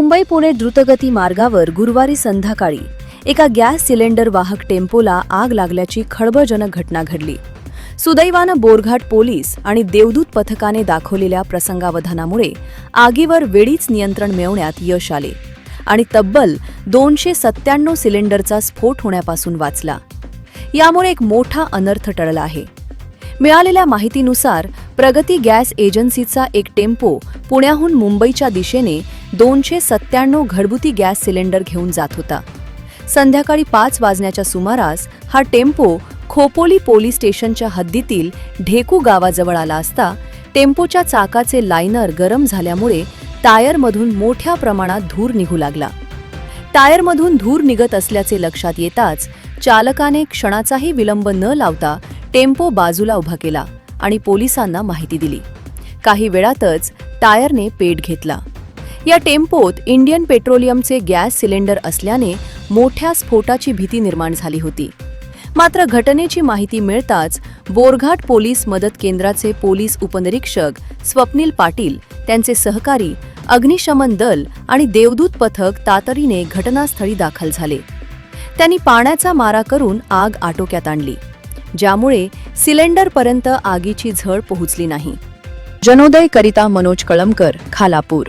मुंबई पुणे द्रुतगती मार्गावर गुरुवारी संध्याकाळी एका गॅस सिलेंडर वाहक टेम्पोला आग लागल्याची खळबळजनक घटना घडली। सुदैवानं बोरघाट पोलीस आणि देवदूत पथकाने दाखवलेल्या प्रसंगावधानामुळे आगीवर वेळीच नियंत्रण मिळवण्यात यश आले आणि तब्बल 297 सिलेंडरचा स्फोट होण्यापासून वाचला। यामुळे एक मोठा अनर्थ टळला आहे। मिळालेल्या माहितीनुसार प्रगती गॅस एजन्सीचा एक टेम्पो पुण्याहून मुंबईच्या दिशेने 297 घरगुती गॅस सिलेंडर घेऊन जात होता। संध्याकाळी 5 वाजण्याच्या सुमारास हा टेम्पो खोपोली पोलीस स्टेशनच्या हद्दीतील ढेकू गावाजवळ आला असता टेम्पोच्या चाकाचे लायनर गरम झाल्यामुळे टायरमधून मोठ्या प्रमाणात धूर निघू लागला। टायरमधून धूर निघत असल्याचे लक्षात येताच चालकाने क्षणाचाही विलंब न लावता टेम्पो बाजूला उभा केला आणि पोलिसांना माहिती दिली। काही वेळातच टायरने पेट घेतला। या टेम्पोत इंडियन पेट्रोलियमचे गॅस सिलेंडर असल्याने मोठ्या स्फोटाची भीती निर्माण झाली होती। मात्र घटनेची माहिती मिळताच बोरघाट पोलीस मदत केंद्राचे पोलीस उपनिरीक्षक स्वप्नील पाटील, त्यांचे सहकारी, अग्निशमन दल आणि देवदूत पथक तातडीने घटनास्थळी दाखल झाले। त्यांनी पाण्याचा मारा करून आग आटोक्यात आणली, ज्यामुळे सिलेंडरपर्यंत आगीची झळ पोहोचली नाही। जनोदय करिता मनोज कळमकर, खालापूर।